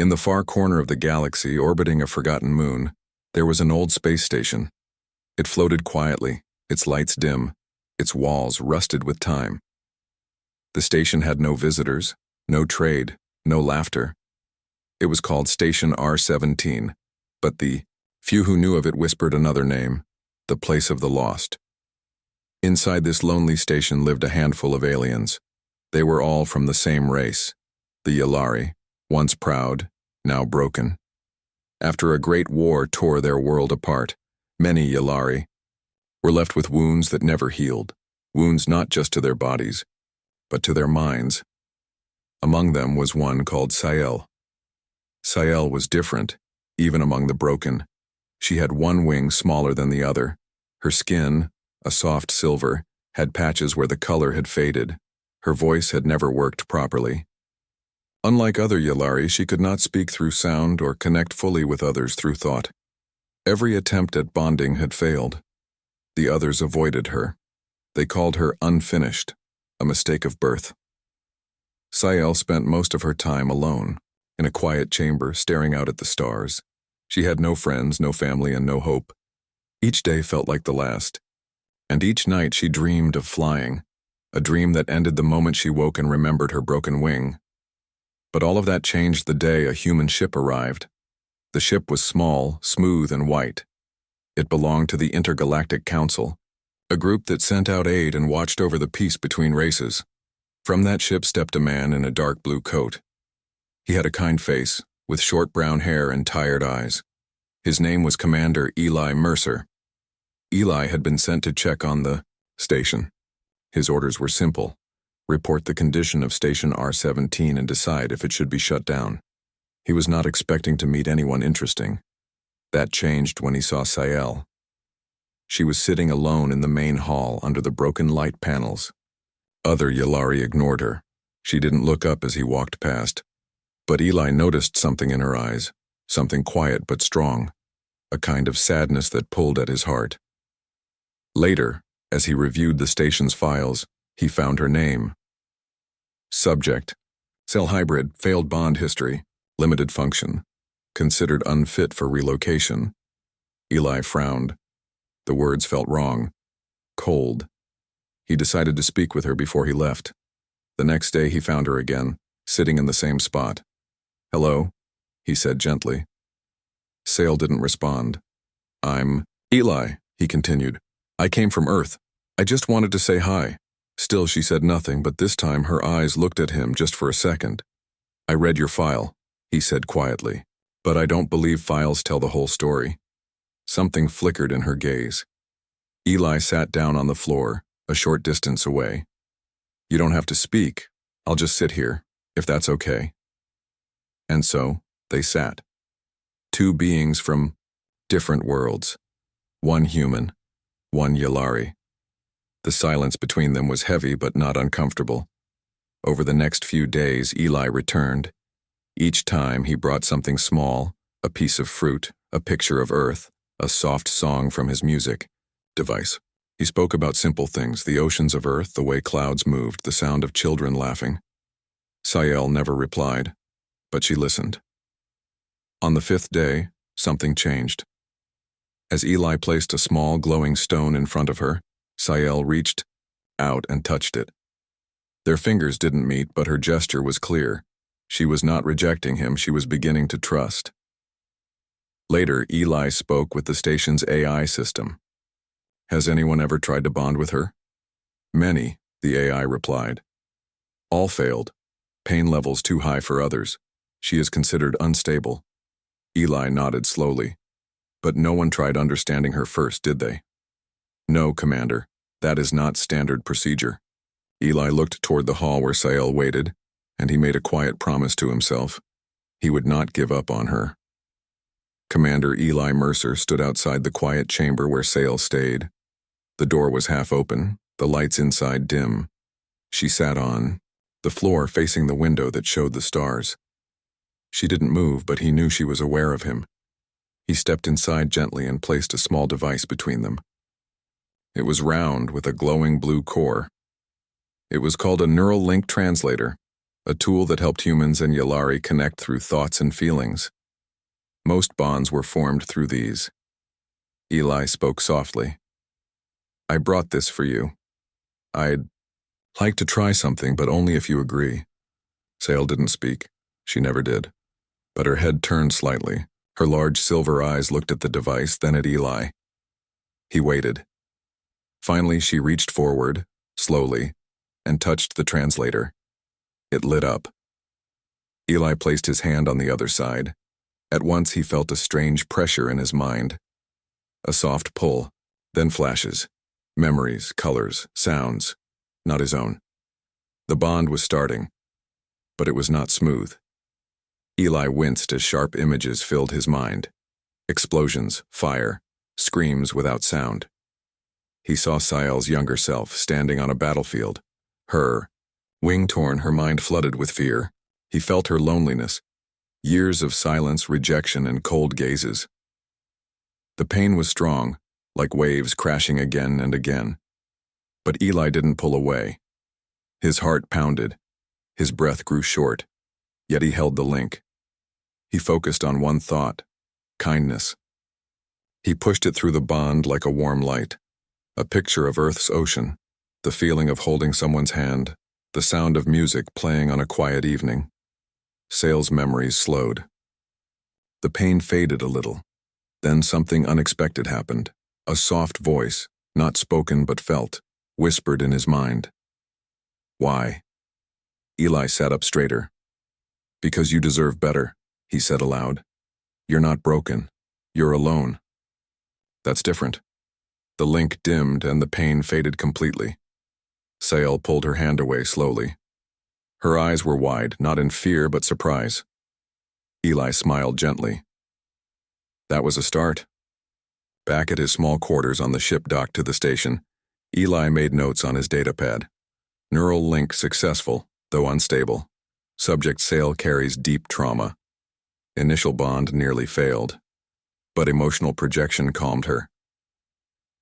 In the far corner of the galaxy, orbiting a forgotten moon, there was an old space station. It floated quietly, its lights dim, its walls rusted with time. The station had no visitors, no trade, no laughter. It was called Station R-17, but the few who knew of it whispered another name, the place of the lost. Inside this lonely station lived a handful of aliens. They were all from the same race, the Yllari, once proud, now broken. After a great war tore their world apart, many Yllari were left with wounds that never healed, wounds not just to their bodies, but to their minds. Among them was one called Sael. Sael was different, even among the broken. She had one wing smaller than the other. Her skin, a soft silver, had patches where the color had faded. Her voice had never worked properly. Unlike other Yllari, she could not speak through sound or connect fully with others through thought. Every attempt at bonding had failed. The others avoided her. They called her unfinished, a mistake of birth. Sael spent most of her time alone, in a quiet chamber staring out at the stars. She had no friends, no family, and no hope. Each day felt like the last, and each night she dreamed of flying, a dream that ended the moment she woke and remembered her broken wing. But all of that changed the day a human ship arrived. The ship was small, smooth, and white. It belonged to the Intergalactic Council, a group that sent out aid and watched over the peace between races. From that ship stepped a man in a dark blue coat. He had a kind face, with short brown hair and tired eyes. His name was Commander Eli Mercer. Eli had been sent to check on the station. His orders were simple: report the condition of Station R-17 and decide if it should be shut down. He was not expecting to meet anyone interesting. That changed when he saw Sael. She was sitting alone in the main hall under the broken light panels. Other Yllari ignored her. She didn't look up as he walked past. But Eli noticed something in her eyes, something quiet but strong, a kind of sadness that pulled at his heart. Later, as he reviewed the station's files, he found her name. Subject: Cell hybrid, failed bond history, limited function, considered unfit for relocation. Eli frowned. The words felt wrong, cold. He decided to speak with her before he left. The next day he found her again, sitting in the same spot. "Hello," he said gently. Sael didn't respond. "I'm Eli," he continued. "I came from Earth. I just wanted to say hi." Still she said nothing, but this time her eyes looked at him just for a second. "I read your file," he said quietly, "but I don't believe files tell the whole story." Something flickered in her gaze. Eli sat down on the floor, a short distance away. "You don't have to speak. I'll just sit here, if that's okay." And so, they sat. Two beings from different worlds. One human, one Yllari. The silence between them was heavy but not uncomfortable. Over the next few days, Eli returned. Each time he brought something small, a piece of fruit, a picture of Earth, a soft song from his music device. He spoke about simple things, the oceans of Earth, the way clouds moved, the sound of children laughing. Sael never replied, but she listened. On the 5th day, something changed. As Eli placed a small glowing stone in front of her, Sael reached out and touched it. Their fingers didn't meet, but her gesture was clear. She was not rejecting him, she was beginning to trust. Later, Eli spoke with the station's AI system. "Has anyone ever tried to bond with her?" "Many," the AI replied. "All failed. Pain levels too high for others. She is considered unstable." Eli nodded slowly. "But no one tried understanding her first, did they?" "No, Commander. That is not standard procedure." Eli looked toward the hall where Sael waited, and he made a quiet promise to himself. He would not give up on her. Commander Eli Mercer stood outside the quiet chamber where Sael stayed. The door was half open, the lights inside dim. She sat on the floor facing the window that showed the stars. She didn't move, but he knew she was aware of him. He stepped inside gently and placed a small device between them. It was round with a glowing blue core. It was called a neural link translator. a tool that helped humans and Yalari connect through thoughts and feelings. Most bonds were formed through these. Eli spoke softly. I brought this for you. I'd like to try something, but only if you agree. Sale didn't speak. She never did. But her head turned slightly. Her large silver eyes looked at the device, then at Eli. He waited. Finally, she reached forward, slowly, and touched the translator. It lit up. Eli placed his hand on the other side. At once he felt a strange pressure in his mind. A soft pull, then flashes. Memories, colors, sounds. Not his own. The bond was starting, but it was not smooth. Eli winced as sharp images filled his mind. Explosions, fire, screams without sound. He saw Sael's younger self standing on a battlefield. Her, wing-torn, her mind flooded with fear. He felt her loneliness. Years of silence, rejection, and cold gazes. The pain was strong, like waves crashing again and again. But Eli didn't pull away. His heart pounded. His breath grew short. Yet he held the link. He focused on one thought: kindness. He pushed it through the bond like a warm light. A picture of Earth's ocean, the feeling of holding someone's hand, the sound of music playing on a quiet evening. Sale's memories slowed. The pain faded a little. Then something unexpected happened. A soft voice, not spoken but felt, whispered in his mind. Why? Eli sat up straighter. Because you deserve better, he said aloud. You're not broken. You're alone. That's different. The link dimmed and the pain faded completely. Sale pulled her hand away slowly. Her eyes were wide, not in fear but surprise. Eli smiled gently. That was a start. Back at his small quarters on the ship dock to the station, Eli made notes on his datapad. Neural link successful, though unstable. Subject Sale carries deep trauma. Initial bond nearly failed, but emotional projection calmed her.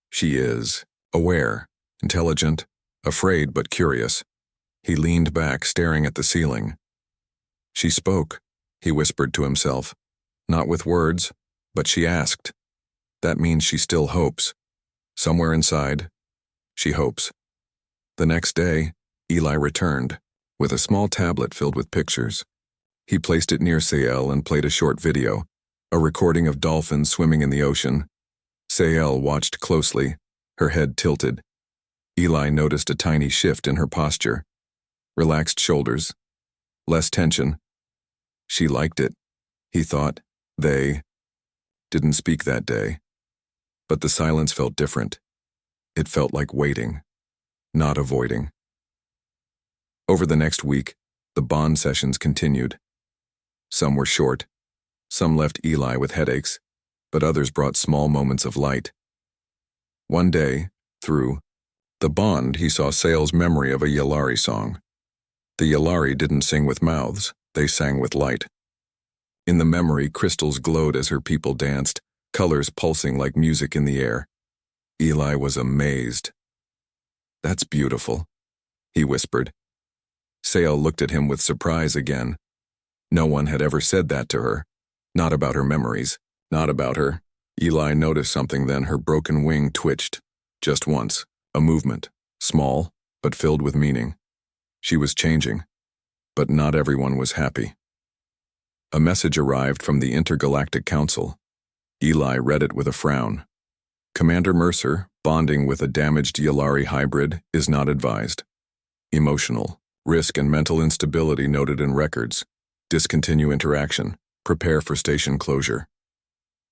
She is aware, intelligent, afraid but curious. He leaned back, staring at the ceiling. She spoke, he whispered to himself. Not with words, but she asked. That means she still hopes. Somewhere inside, she hopes. The next day, Eli returned, with a small tablet filled with pictures. He placed it near Sael and played a short video, a recording of dolphins swimming in the ocean. Sael watched closely, her head tilted. Eli noticed a tiny shift in her posture. Relaxed shoulders. Less tension. She liked it, he thought. They didn't speak that day. But the silence felt different. It felt like waiting, not avoiding. Over the next week, the bond sessions continued. Some were short. Some left Eli with headaches, but others brought small moments of light. One day, through the bond, he saw Sale's memory of a Yalari song. The Yalari didn't sing with mouths, they sang with light. In the memory, crystals glowed as her people danced, colors pulsing like music in the air. Eli was amazed. That's beautiful, he whispered. Sale looked at him with surprise again. No one had ever said that to her. Not about her memories, not about her. Eli noticed something then. Her broken wing twitched. Just once, a movement, small, but filled with meaning. She was changing, but not everyone was happy. A message arrived from the Intergalactic Council. Eli read it with a frown. Commander Mercer, bonding with a damaged Yalari hybrid, is not advised. Emotional, risk and mental instability noted in records. Discontinue interaction. Prepare for station closure.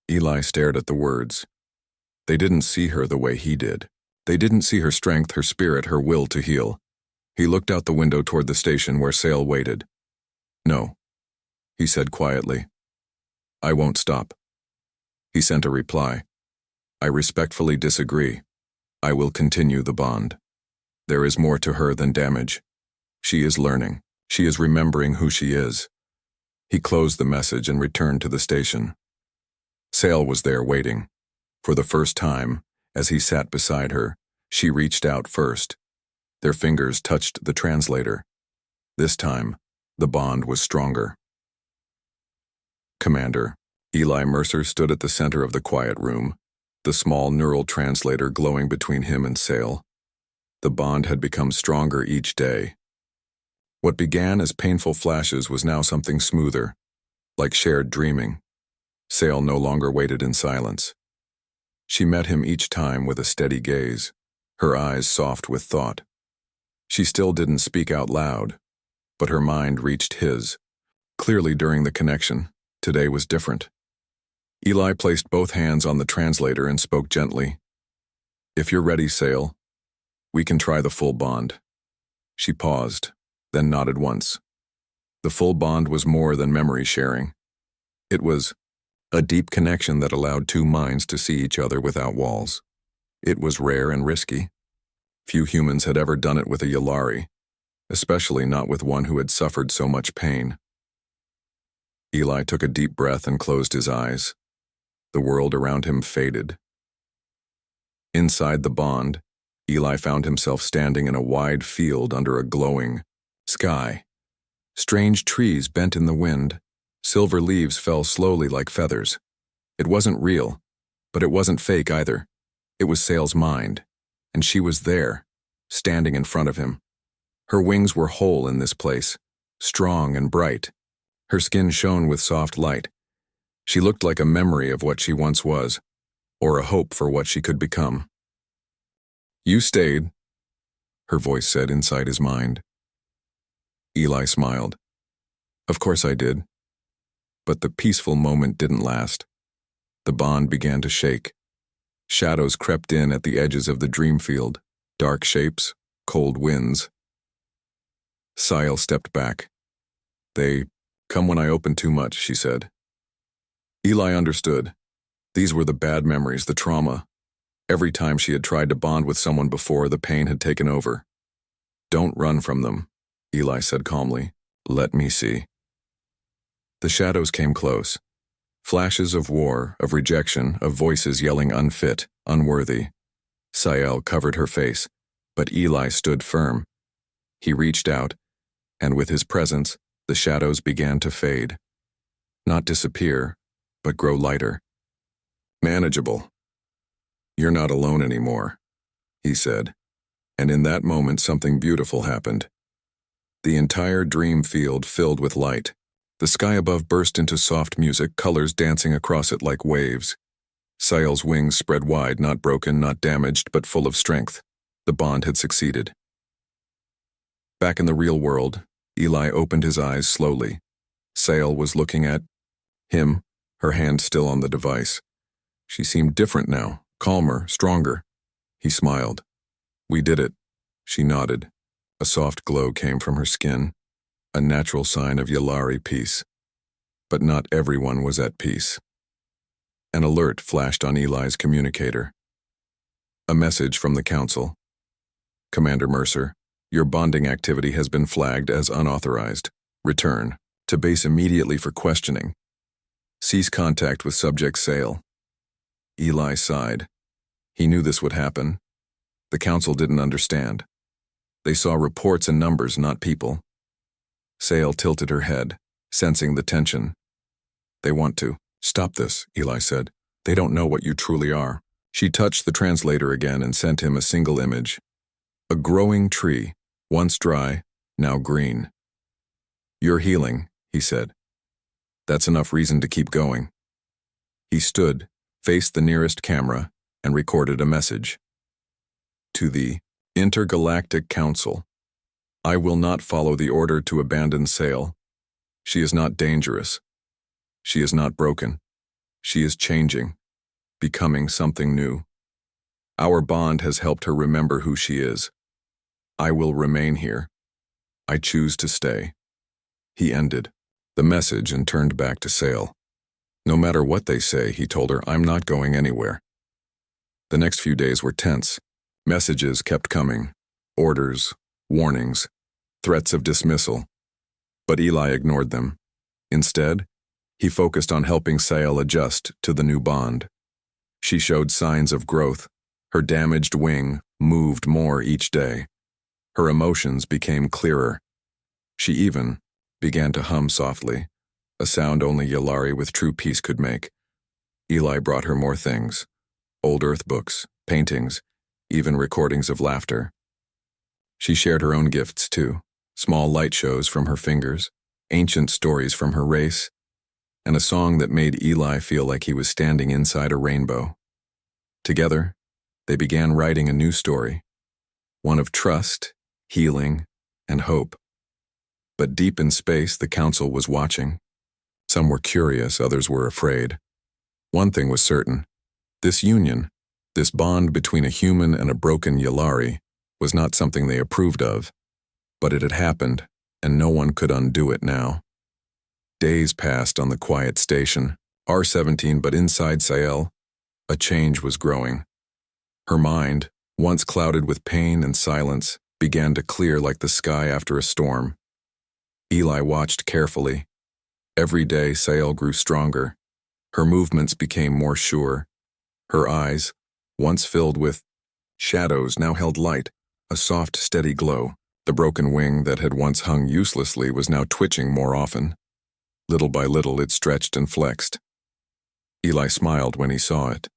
Eli stared at the words. They didn't see her the way he did. They didn't see her strength, her spirit, her will to heal. He looked out the window toward the station where Sale waited. No, he said quietly. I won't stop. He sent a reply. I respectfully disagree. I will continue the bond. There is more to her than damage. She is learning. She is remembering who she is. He closed the message and returned to the station. Sale was there waiting. For the first time, as he sat beside her, she reached out first. Their fingers touched the translator. This time, The bond was stronger. Commander, Eli Mercer stood at the center of the quiet room, the small neural translator glowing between him and Sale. The bond had become stronger each day. What began as painful flashes was now something smoother, like shared dreaming. Sale no longer waited in silence. She met him each time with a steady gaze, her eyes soft with thought. She still didn't speak out loud, but her mind reached his. Clearly during the connection, today was different. Eli placed both hands on the translator and spoke gently. "If you're ready, Sale, we can try the full bond." She paused, then nodded once. The full bond was more than memory sharing. It was a deep connection that allowed two minds to see each other without walls. It was rare and risky. Few humans had ever done it with a Yalari, especially not with one who had suffered so much pain. Eli took a deep breath and closed his eyes. The world around him faded. Inside the bond, Eli found himself standing in a wide field under a glowing sky. Strange trees bent in the wind. Silver leaves fell slowly like feathers. It wasn't real, but it wasn't fake either. It was Sale's mind, and she was there, standing in front of him. Her wings were whole in this place, strong and bright. Her skin shone with soft light. She looked like a memory of what she once was, or a hope for what she could become. "You stayed," her voice said inside his mind. Eli smiled. "Of course I did." But the peaceful moment didn't last. The bond began to shake. Shadows crept in at the edges of the dream field, dark shapes, cold winds. Sile stepped back. "They come when I open too much," she said. Eli understood. These were the bad memories, the trauma. Every time she had tried to bond with someone before, the pain had taken over. "Don't run from them," Eli said calmly. "Let me see." The shadows came close. Flashes of war, of rejection, of voices yelling unfit, unworthy. Sael covered her face, but Eli stood firm. He reached out, and with his presence, the shadows began to fade. Not disappear, but grow lighter. "Manageable. You're not alone anymore," he said. And in that moment something beautiful happened. The entire dream field filled with light. The sky above burst into soft music, colors dancing across it like waves. Sael's wings spread wide, not broken, not damaged, but full of strength. The bond had succeeded. Back in the real world, Eli opened his eyes slowly. Sael was looking at him, her hand still on the device. She seemed different now, calmer, stronger. He smiled. "We did it." She nodded. A soft glow came from her skin, a natural sign of Yalari peace. But not everyone was at peace. An alert flashed on Eli's communicator. A message from the council. "Commander Mercer, your bonding activity has been flagged as unauthorized. Return to base immediately for questioning. Cease contact with subject Sale." Eli sighed. He knew this would happen. The council didn't understand. They saw reports and numbers, not people. Sale tilted her head, sensing the tension. "They want to stop this," Eli said. "They don't know what you truly are." She touched the translator again and sent him a single image. A growing tree, once dry, now green. "You're healing," he said. "That's enough reason to keep going." He stood, faced the nearest camera, and recorded a message. "To the Intergalactic Council. I will not follow the order to abandon Sale. She is not dangerous. She is not broken. She is changing, becoming something new. Our bond has helped her remember who she is. I will remain here. I choose to stay." He ended the message and turned back to Sale. "No matter what they say," he told her, "I'm not going anywhere." The next few days were tense. Messages kept coming. Orders, warnings, threats of dismissal. But Eli ignored them. Instead, he focused on helping Sale adjust to the new bond. She showed signs of growth. Her damaged wing moved more each day. Her emotions became clearer. She even began to hum softly, a sound only Yalari with true peace could make. Eli brought her more things, old earth books, paintings, even recordings of laughter. She shared her own gifts too, small light shows from her fingers, ancient stories from her race, and a song that made Eli feel like he was standing inside a rainbow. Together, they began writing a new story, one of trust, healing, and hope. But deep in space, the council was watching. Some were curious, others were afraid. One thing was certain. This union, this bond between a human and a broken Yalari, was not something they approved of. But it had happened, and no one could undo it now. Days passed on the quiet station, R17, but inside Sael, a change was growing. Her mind, once clouded with pain and silence, began to clear like the sky after a storm. Eli watched carefully. Every day, Sael grew stronger. Her movements became more sure. Her eyes, once filled with shadows, now held light, a soft, steady glow. The broken wing that had once hung uselessly was now twitching more often. Little by little, it stretched and flexed. Eli smiled when he saw it.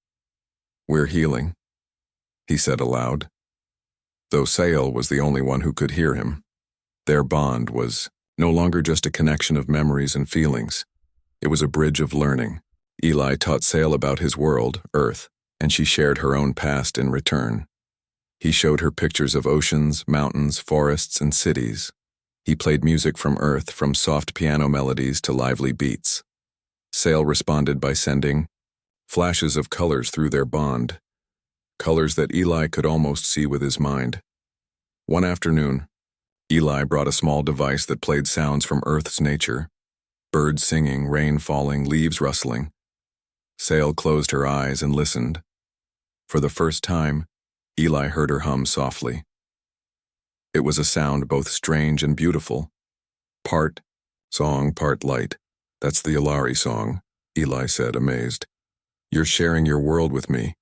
"We're healing," he said aloud. Though Sael was the only one who could hear him, their bond was no longer just a connection of memories and feelings. It was a bridge of learning. Eli taught Sael about his world, Earth, and she shared her own past in return. He showed her pictures of oceans, mountains, forests, and cities. He played music from Earth, from soft piano melodies to lively beats. Sael responded by sending flashes of colors through their bond, colors that Eli could almost see with his mind. One afternoon, Eli brought a small device that played sounds from Earth's nature, birds singing, rain falling, leaves rustling. Sael closed her eyes and listened. For the first time, Eli heard her hum softly. It was a sound both strange and beautiful. Part song, part light. "That's the Yalari song," Eli said, amazed. "You're sharing your world with me."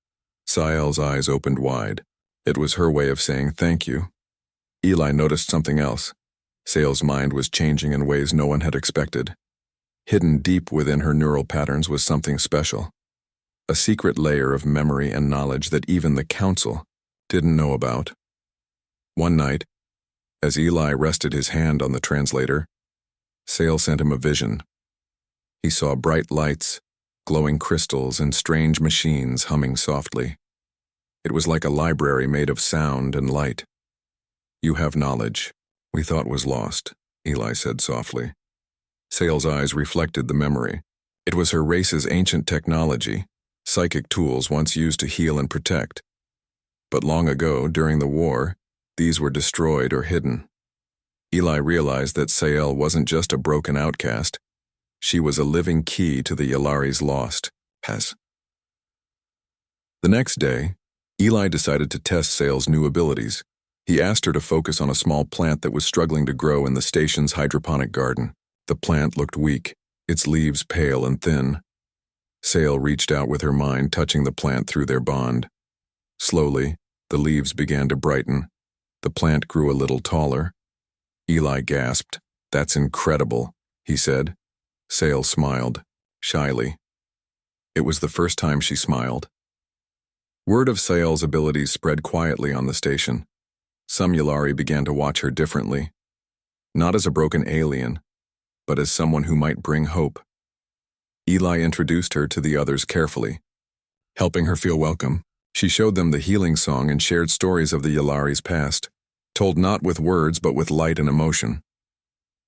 Sael's eyes opened wide. It was her way of saying thank you. Eli noticed something else. Sael's mind was changing in ways no one had expected. Hidden deep within her neural patterns was something special. A secret layer of memory and knowledge that even the council didn't know about. One night, as Eli rested his hand on the translator, Sael sent him a vision. He saw bright lights, glowing crystals, and strange machines humming softly. It was like a library made of sound and light. "You have knowledge we thought was lost," Eli said softly. Sael's eyes reflected the memory. It was her race's ancient technology, psychic tools once used to heal and protect. But long ago, during the war, these were destroyed or hidden. Eli realized that Sael wasn't just a broken outcast. She was a living key to the Yalari's lost past. The next day, Eli decided to test Sael's new abilities. He asked her to focus on a small plant that was struggling to grow in the station's hydroponic garden. The plant looked weak, its leaves pale and thin. Sael reached out with her mind, touching the plant through their bond. Slowly, the leaves began to brighten. The plant grew a little taller. Eli gasped. "That's incredible," he said. Sael smiled, shyly. It was the first time she smiled. Word of Sael's abilities spread quietly on the station. Some Yalari began to watch her differently. Not as a broken alien, but as someone who might bring hope. Eli introduced her to the others carefully. Helping her feel welcome, she showed them the healing song and shared stories of the Yalari's past, told not with words but with light and emotion.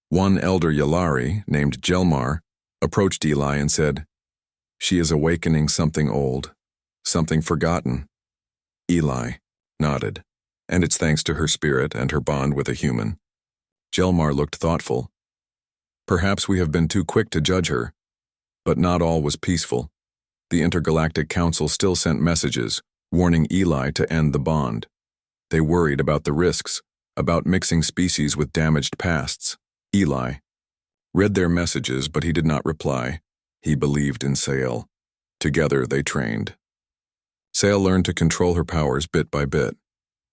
One elder Yalari, named Jelmar, approached Eli and said, "She is awakening something old, something forgotten." Eli nodded, "And it's thanks to her spirit and her bond with a human." Jelmar looked thoughtful. "Perhaps we have been too quick to judge her." But not all was peaceful. The Intergalactic Council still sent messages, warning Eli to end the bond. They worried about the risks, about mixing species with damaged pasts. Eli read their messages, but he did not reply. He believed in Sael. Together they trained. Sael learned to control her powers bit by bit.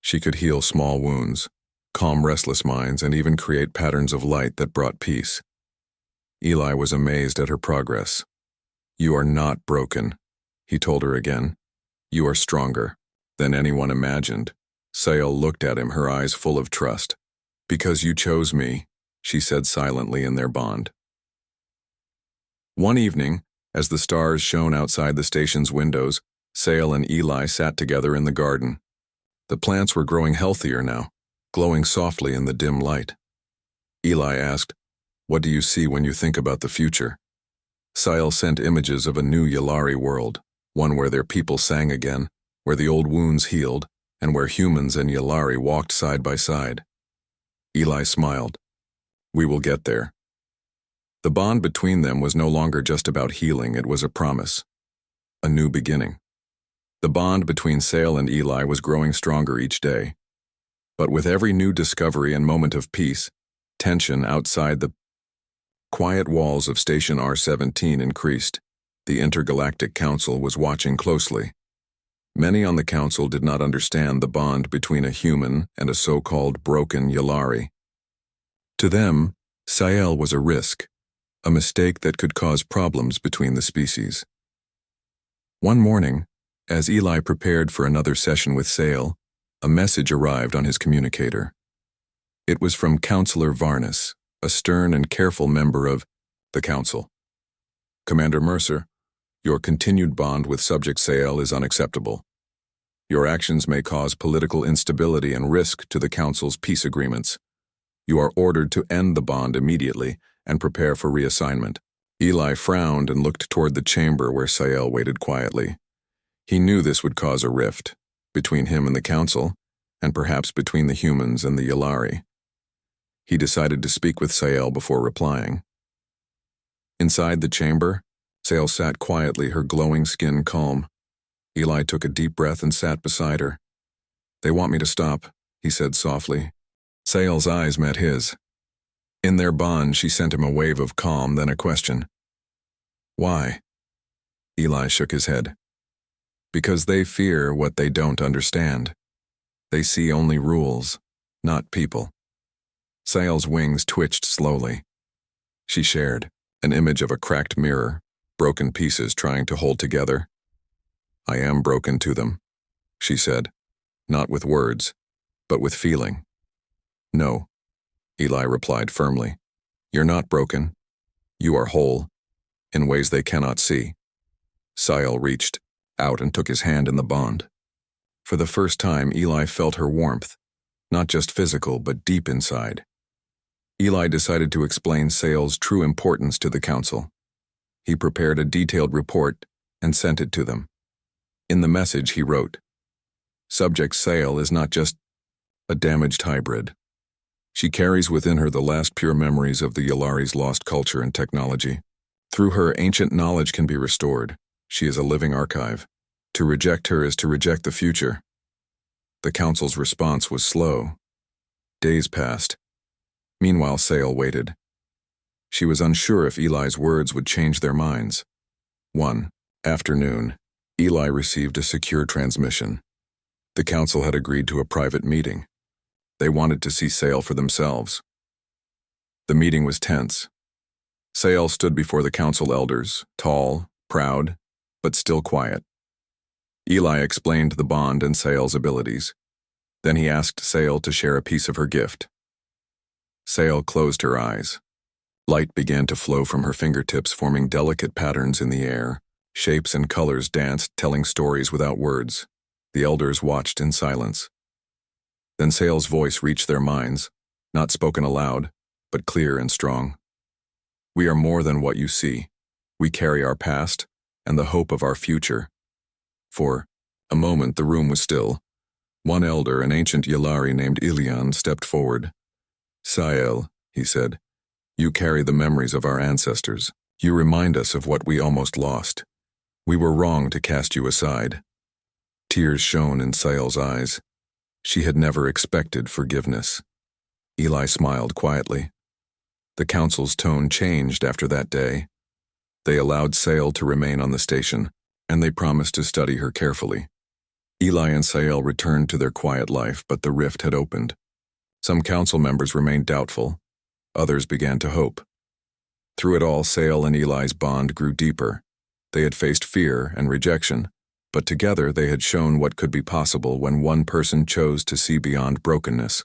She could heal small wounds, calm restless minds, and even create patterns of light that brought peace. Eli was amazed at her progress. "You are not broken," he told her again. "You are stronger than anyone imagined." Sael looked at him, her eyes full of trust. "Because you chose me," she said silently in their bond. One evening, as the stars shone outside the station's windows, Sael and Eli sat together in the garden. The plants were growing healthier now, glowing softly in the dim light. Eli asked, "What do you see when you think about the future?" Sael sent images of a new Yalari world, one where their people sang again, where the old wounds healed, and where humans and Yalari walked side by side. Eli smiled. "We will get there." The bond between them was no longer just about healing, it was a promise. A new beginning. The bond between Sael and Eli was growing stronger each day. But with every new discovery and moment of peace, tension outside the quiet walls of Station R-17 increased. The Intergalactic Council was watching closely. Many on the council did not understand the bond between a human and a so-called broken Yalari. To them, Sael was a risk, a mistake that could cause problems between the species. One morning, as Eli prepared for another session with Sael, a message arrived on his communicator. It was from Counselor Varnus, a stern and careful member of the council. "Commander Mercer, your continued bond with Subject Sael is unacceptable. Your actions may cause political instability and risk to the council's peace agreements. You are ordered to end the bond immediately and prepare for reassignment." Eli frowned and looked toward the chamber where Sael waited quietly. He knew this would cause a rift, between him and the council, and perhaps between the humans and the Yalari. He decided to speak with Sael before replying. Inside the chamber, Sael sat quietly, her glowing skin calm. Eli took a deep breath and sat beside her. "They want me to stop," he said softly. Sael's eyes met his. In their bond, she sent him a wave of calm, then a question. "Why?" Eli shook his head. "Because they fear what they don't understand. They see only rules, not people." Sael's wings twitched slowly. She shared an image of a cracked mirror, broken pieces trying to hold together. "I am broken to them," she said, not with words, but with feeling. "No," Eli replied firmly. "You're not broken. You are whole, in ways they cannot see." Sael reached out and took his hand in the bond. For the first time, Eli felt her warmth, not just physical, but deep inside. Eli decided to explain Sael's true importance to the council. He prepared a detailed report and sent it to them. In the message, he wrote, "Subject Sael is not just a damaged hybrid. She carries within her the last pure memories of the Yalari's lost culture and technology. Through her, ancient knowledge can be restored. She is a living archive. To reject her is to reject the future." The council's response was slow. Days passed. Meanwhile, Sael waited. She was unsure if Eli's words would change their minds. One afternoon, Eli received a secure transmission. The council had agreed to a private meeting. They wanted to see Sael for themselves. The meeting was tense. Sael stood before the council elders, tall, proud, but still quiet. Eli explained the bond and Sael's abilities. Then he asked Sael to share a piece of her gift. Sael closed her eyes. Light began to flow from her fingertips, forming delicate patterns in the air. Shapes and colors danced, telling stories without words. The elders watched in silence. Then Sael's voice reached their minds, not spoken aloud, but clear and strong. "We are more than what you see. We carry our past and the hope of our future." For a moment, the room was still. One elder, an ancient Yalari named Ilion, stepped forward. "Sael," he said, "you carry the memories of our ancestors. You remind us of what we almost lost. We were wrong to cast you aside." Tears shone in Sael's eyes. She had never expected forgiveness. Eli smiled quietly. The council's tone changed after that day. They allowed Sael to remain on the station, and they promised to study her carefully. Eli and Sael returned to their quiet life, but the rift had opened. Some council members remained doubtful. Others began to hope. Through it all, Sale and Eli's bond grew deeper. They had faced fear and rejection, but together they had shown what could be possible when one person chose to see beyond brokenness.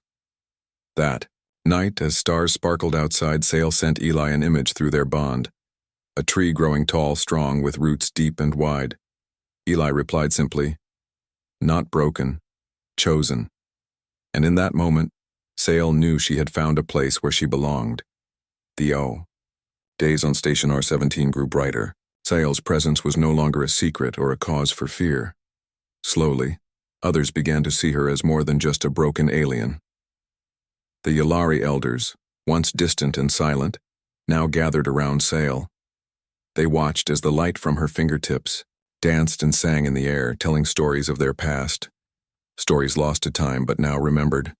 That night, as stars sparkled outside, Sale sent Eli an image through their bond, a tree growing tall, strong, with roots deep and wide. Eli replied simply, "Not broken, chosen." And in that moment, Sale knew she had found a place where she belonged. Days on Station R-17 grew brighter. Sale's presence was no longer a secret or a cause for fear. Slowly, others began to see her as more than just a broken alien. The Yalari elders, once distant and silent, now gathered around Sale. They watched as the light from her fingertips danced and sang in the air, telling stories of their past, stories lost to time but now remembered.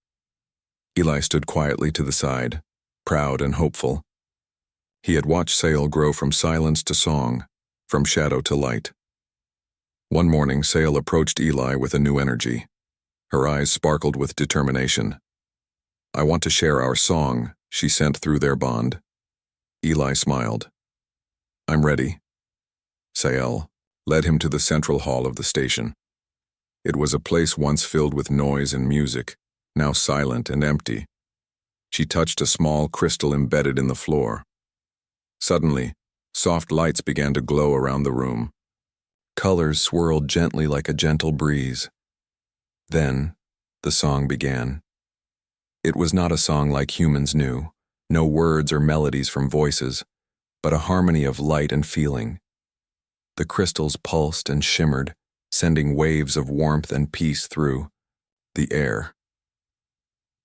Eli stood quietly to the side, proud and hopeful. He had watched Sale grow from silence to song, from shadow to light. One morning, Sale approached Eli with a new energy. Her eyes sparkled with determination. "I want to share our song," she sent through their bond. Eli smiled. "I'm ready." Sale led him to the central hall of the station. It was a place once filled with noise and music, now silent and empty. She touched a small crystal embedded in the floor. Suddenly, soft lights began to glow around the room. Colors swirled gently like a gentle breeze. Then, the song began. It was not a song like humans knew, no words or melodies from voices, but a harmony of light and feeling. The crystals pulsed and shimmered, sending waves of warmth and peace through the air.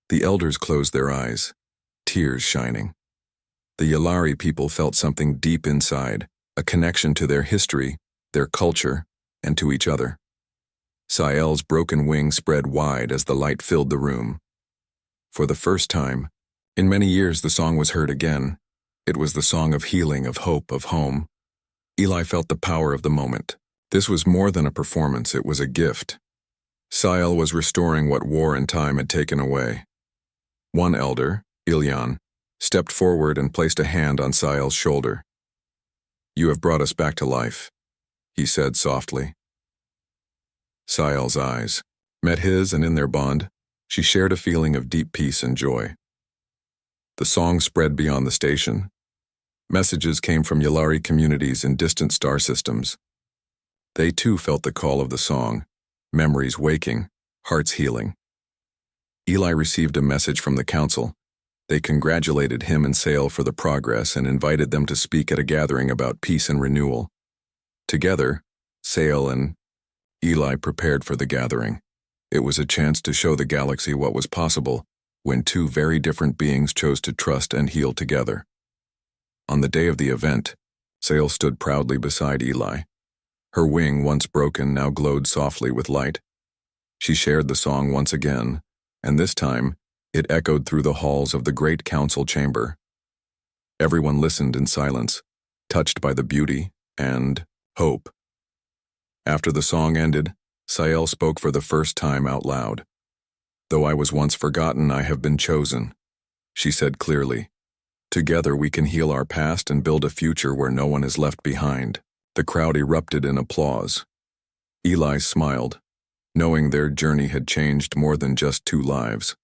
The elders closed their eyes, tears shining. The Yalari people felt something deep inside, a connection to their history, their culture, and to each other. Sael's broken wing spread wide as the light filled the room. For the first time, in many years, the song was heard again. It was the song of healing, of hope, of home. Eli felt the power of the moment. This was more than a performance, it was a gift. Sael was restoring what war and time had taken away. One elder, Ilyan, stepped forward and placed a hand on Sael's shoulder. "You have brought us back to life," he said softly. Sael's eyes met his, and in their bond, she shared a feeling of deep peace and joy. The song spread beyond the station. Messages came from Yalari communities in distant star systems. They too felt the call of the song, memories waking, hearts healing. Eli received a message from the council. They congratulated him and Sale for the progress and invited them to speak at a gathering about peace and renewal. Together, Sale and Eli prepared for the gathering. It was a chance to show the galaxy what was possible when two very different beings chose to trust and heal together. On the day of the event, Sale stood proudly beside Eli. Her wing, once broken, now glowed softly with light. She shared the song once again, and this time, it echoed through the halls of the great council chamber. Everyone listened in silence, touched by the beauty and hope. After the song ended, Sael spoke for the first time out loud. "Though I was once forgotten, I have been chosen," she said clearly. "Together we can heal our past and build a future where no one is left behind." The crowd erupted in applause. Eli smiled, knowing their journey had changed more than just two lives.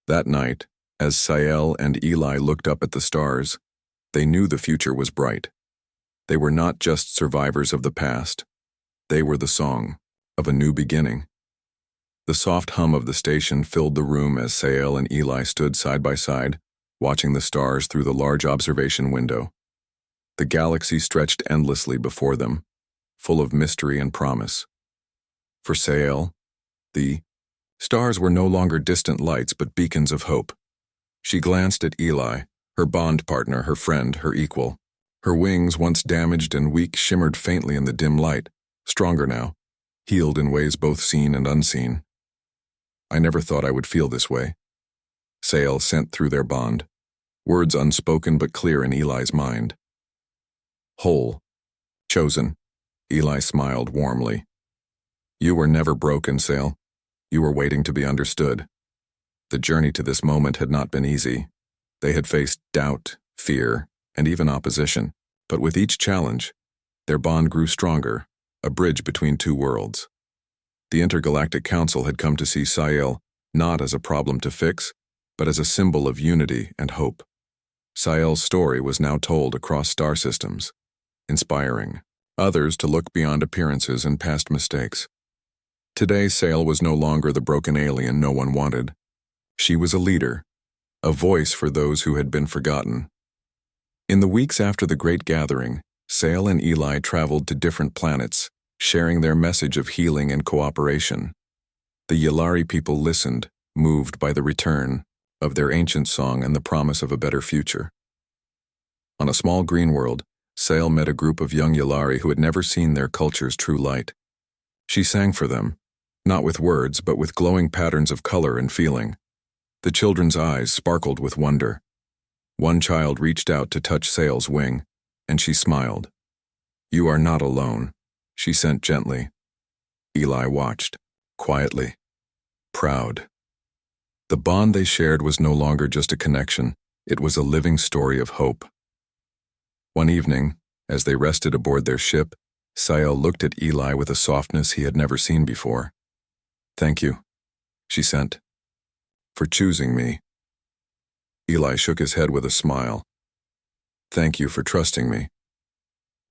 That night, as Sael and Eli looked up at the stars, they knew the future was bright. They were not just survivors of the past. They were the song of a new beginning. The soft hum of the station filled the room as Sael and Eli stood side by side, watching the stars through the large observation window. The galaxy stretched endlessly before them, full of mystery and promise. For Sael, the stars were no longer distant lights but beacons of hope. She glanced at Eli, her bond partner, her friend, her equal. Her wings, once damaged and weak, shimmered faintly in the dim light, stronger now, healed in ways both seen and unseen. "I never thought I would feel this way," Sael sent through their bond, words unspoken but clear in Eli's mind. "Whole, chosen," Eli smiled warmly. "You were never broken, Sael. You were waiting to be understood." The journey to this moment had not been easy. They had faced doubt, fear, and even opposition. But with each challenge, their bond grew stronger, a bridge between two worlds. The Intergalactic Council had come to see Sael not as a problem to fix, but as a symbol of unity and hope. Sael's story was now told across star systems, inspiring others to look beyond appearances and past mistakes. Today, Sael was no longer the broken alien no one wanted. She was a leader, a voice for those who had been forgotten. In the weeks after the Great Gathering, Sael and Eli traveled to different planets, sharing their message of healing and cooperation. The Yllari people listened, moved by the return of their ancient song and the promise of a better future. On a small green world, Sael met a group of young Yllari who had never seen their culture's true light. She sang for them, not with words but with glowing patterns of color and feeling. The children's eyes sparkled with wonder. One child reached out to touch Sael's wing, and she smiled. "You are not alone," she sent gently. Eli watched, quietly, proud. The bond they shared was no longer just a connection, it was a living story of hope. One evening, as they rested aboard their ship, Sael looked at Eli with a softness he had never seen before. "Thank you," she sent, "for choosing me." Eli shook his head with a smile. "Thank you for trusting me."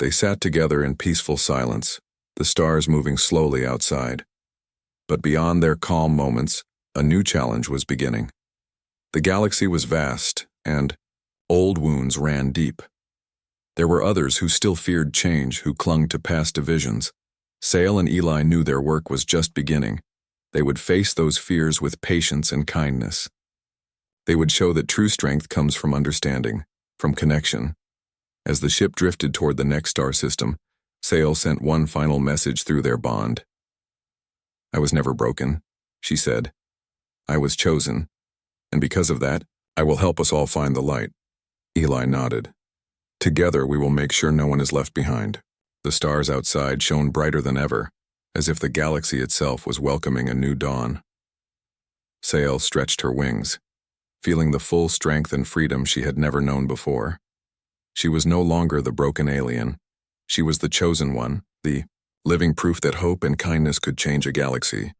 They sat together in peaceful silence, the stars moving slowly outside. But beyond their calm moments, a new challenge was beginning. The galaxy was vast, and old wounds ran deep. There were others who still feared change, who clung to past divisions. Sael and Eli knew their work was just beginning. They would face those fears with patience and kindness. They would show that true strength comes from understanding, from connection. As the ship drifted toward the next star system, Sael sent one final message through their bond. "I was never broken," she said. "I was chosen, and because of that, I will help us all find the light." Eli nodded. "Together we will make sure no one is left behind." The stars outside shone brighter than ever, as if the galaxy itself was welcoming a new dawn. Sael stretched her wings, feeling the full strength and freedom she had never known before. She was no longer the broken alien. She was the chosen one, the living proof that hope and kindness could change a galaxy.